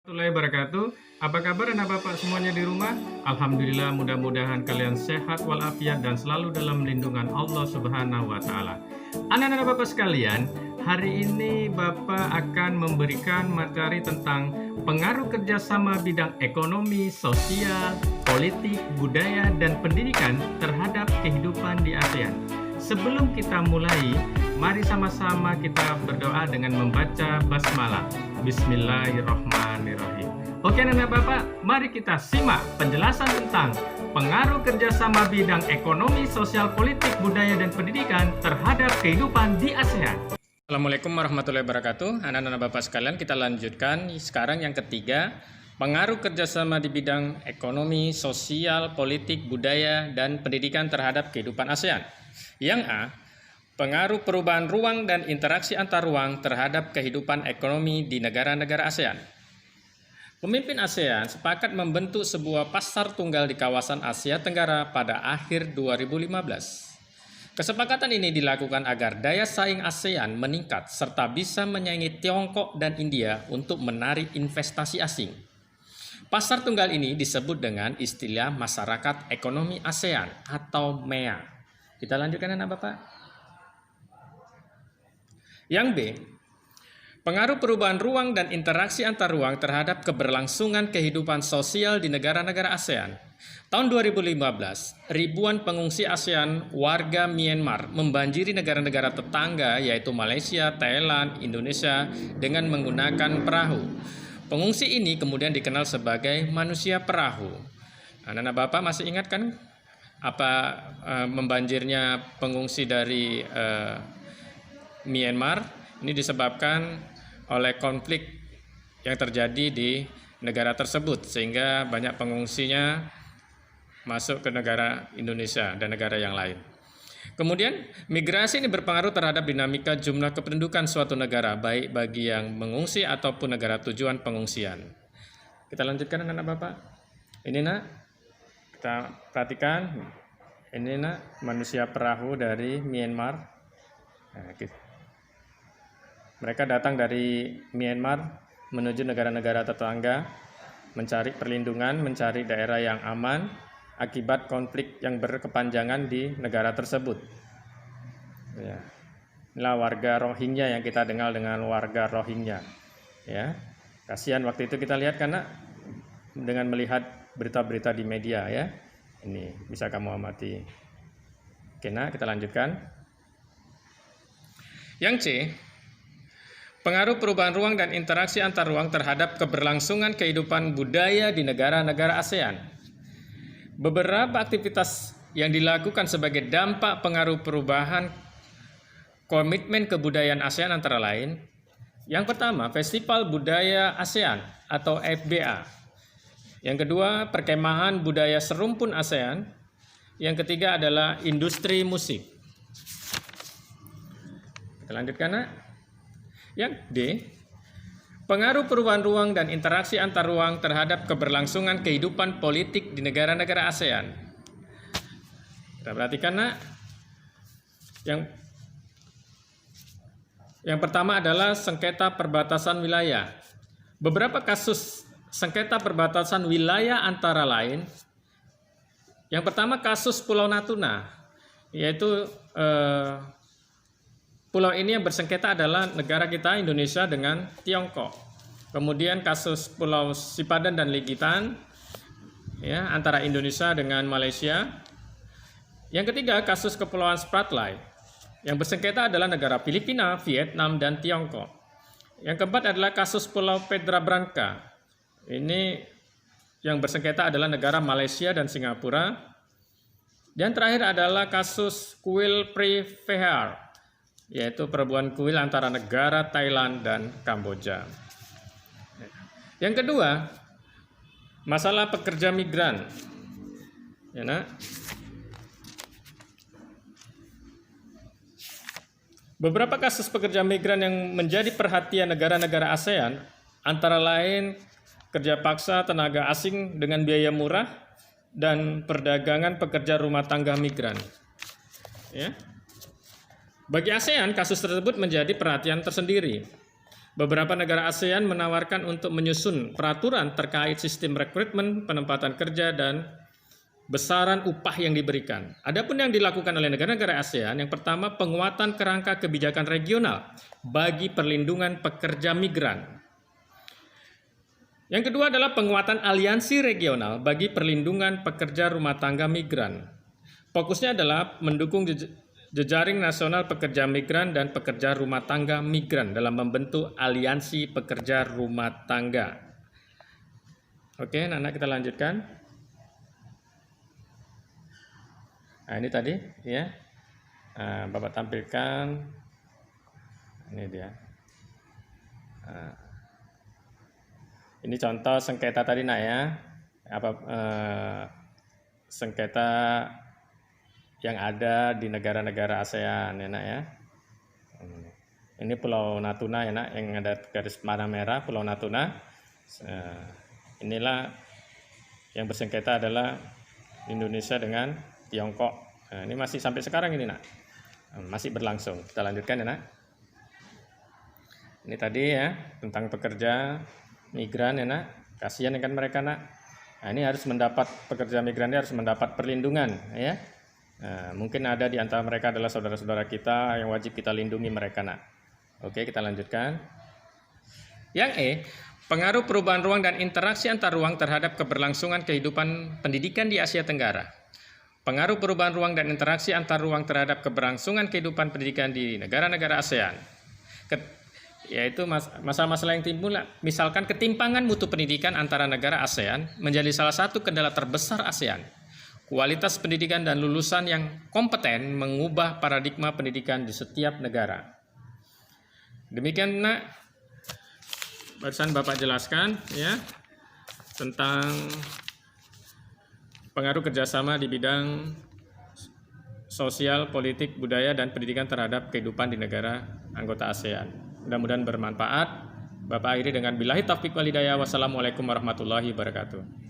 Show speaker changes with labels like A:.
A: Warahmatullahi wabarakatuh. Apa kabar anak bapak semuanya di rumah? Alhamdulillah, mudah-mudahan kalian sehat walafiat dan selalu dalam lindungan Allah Subhanahu wa taala. Anak-anak bapak sekalian, hari ini bapak akan memberikan materi tentang pengaruh kerjasama bidang ekonomi, sosial, politik, budaya, dan pendidikan terhadap kehidupan di ASEAN. Sebelum kita mulai, mari sama-sama kita berdoa dengan membaca basmalah. Bismillahirrahmanirrahim. Oke anak bapak, mari kita simak penjelasan tentang pengaruh kerjasama bidang ekonomi, sosial, politik, budaya, dan pendidikan terhadap kehidupan di ASEAN. Assalamualaikum warahmatullahi wabarakatuh. Anak-anak bapak sekalian, kita lanjutkan sekarang yang ketiga, pengaruh kerjasama di bidang ekonomi, sosial, politik, budaya, dan pendidikan terhadap kehidupan ASEAN. Yang A, pengaruh perubahan ruang dan interaksi antar ruang terhadap kehidupan ekonomi di negara-negara ASEAN. Pemimpin ASEAN sepakat membentuk sebuah pasar tunggal di kawasan Asia Tenggara pada akhir 2015. Kesepakatan ini dilakukan agar daya saing ASEAN meningkat serta bisa menyaingi Tiongkok dan India untuk menarik investasi asing. Pasar tunggal ini disebut dengan istilah Masyarakat Ekonomi ASEAN atau MEA. Kita lanjutkan anak bapak. Yang B, pengaruh perubahan ruang dan interaksi antar ruang terhadap keberlangsungan kehidupan sosial di negara-negara ASEAN. Tahun 2015, ribuan pengungsi ASEAN warga Myanmar membanjiri negara-negara tetangga yaitu Malaysia, Thailand, Indonesia dengan menggunakan perahu. Pengungsi ini kemudian dikenal sebagai manusia perahu. Anak-anak bapak masih ingat kan apa membanjirnya pengungsi dari Myanmar? Ini disebabkan oleh konflik yang terjadi di negara tersebut sehingga banyak pengungsinya masuk ke negara Indonesia dan negara yang lain. Kemudian migrasi ini berpengaruh terhadap dinamika jumlah kependudukan suatu negara baik bagi yang mengungsi ataupun negara tujuan pengungsian. Kita lanjutkan anak-anak bapak. Ini nak, kita perhatikan. Ini nak manusia perahu dari Myanmar. Mereka datang dari Myanmar menuju negara-negara tetangga, mencari perlindungan, mencari daerah yang aman akibat konflik yang berkepanjangan di negara tersebut. Ya. Inilah warga Rohingya yang kita dengar dengan warga Rohingya. Ya. Kasihan waktu itu kita lihat karena dengan melihat berita-berita di media ya. Ini bisa kamu amati. Oke, nah kita lanjutkan. Yang C, pengaruh perubahan ruang dan interaksi antar ruang terhadap keberlangsungan kehidupan budaya di negara-negara ASEAN. Beberapa aktivitas yang dilakukan sebagai dampak pengaruh perubahan komitmen kebudayaan ASEAN antara lain. Yang pertama, Festival Budaya ASEAN atau FBA. Yang kedua, perkemahan budaya serumpun ASEAN. Yang ketiga adalah industri musik. Kita lanjutkan, nak. Yang D, pengaruh perubahan ruang dan interaksi antar ruang terhadap keberlangsungan kehidupan politik di negara-negara ASEAN. Kita perhatikan, nak. Yang pertama adalah sengketa perbatasan wilayah. Beberapa kasus sengketa perbatasan wilayah antara lain. Yang pertama kasus Pulau Natuna, yaitu pulau ini yang bersengketa adalah negara kita Indonesia dengan Tiongkok. Kemudian kasus Pulau Sipadan dan Legitan ya, antara Indonesia dengan Malaysia. Yang ketiga kasus Kepulauan Spratly. Yang bersengketa adalah negara Filipina, Vietnam, dan Tiongkok. Yang keempat adalah kasus Pulau Pedra Branca. Ini yang bersengketa adalah negara Malaysia dan Singapura. Dan terakhir adalah kasus kuil Prefehar, yaitu perburuan kuil antara negara Thailand dan Kamboja. Yang kedua, masalah pekerja migran. Ya, nak. Beberapa kasus pekerja migran yang menjadi perhatian negara-negara ASEAN antara lain kerja paksa tenaga asing dengan biaya murah dan perdagangan pekerja rumah tangga migran. Ya. Bagi ASEAN, kasus tersebut menjadi perhatian tersendiri. Beberapa negara ASEAN menawarkan untuk menyusun peraturan terkait sistem rekrutmen, penempatan kerja, dan besaran upah yang diberikan. Adapun yang dilakukan oleh negara-negara ASEAN, yang pertama penguatan kerangka kebijakan regional bagi perlindungan pekerja migran. Yang kedua adalah penguatan aliansi regional bagi perlindungan pekerja rumah tangga migran. Fokusnya adalah mendukung jejaring nasional pekerja migran dan pekerja rumah tangga migran dalam membentuk aliansi pekerja rumah tangga. Oke, anak-anak kita lanjutkan. Nah, ini tadi ya. Bapak tampilkan. Ini dia. Ini contoh sengketa tadi nak ya. Sengketa yang ada di negara-negara ASEAN ya nak ya. Ini Pulau Natuna ya nak, yang ada garis warna merah, Pulau Natuna. Inilah yang bersengketa adalah Indonesia dengan Tiongkok. Nah, ini masih sampai sekarang ini nak, masih berlangsung. Kita lanjutkan ya nak. Ini tadi ya tentang pekerja migran ya nak, kasihan kan mereka nak. Nah, ini harus mendapat, pekerja migran ini harus mendapat perlindungan ya. Nah, mungkin ada di antara mereka adalah saudara-saudara kita yang wajib kita lindungi mereka nak. Oke, kita lanjutkan. Yang E, pengaruh perubahan ruang dan interaksi antar ruang terhadap keberlangsungan kehidupan pendidikan di Asia Tenggara. Pengaruh perubahan ruang dan interaksi antar ruang terhadap keberlangsungan kehidupan pendidikan di negara-negara ASEAN. Yaitu masalah-masalah yang timbul, misalkan ketimpangan mutu pendidikan antara negara ASEAN menjadi salah satu kendala terbesar ASEAN. Kualitas pendidikan dan lulusan yang kompeten mengubah paradigma pendidikan di setiap negara. Demikian nak, barusan Bapak jelaskan ya tentang pengaruh kerjasama di bidang sosial, politik, budaya, dan pendidikan terhadap kehidupan di negara anggota ASEAN. Mudah-mudahan bermanfaat. Bapak akhiri dengan billahi taufiq wal hidayah. Wassalamualaikum warahmatullahi wabarakatuh.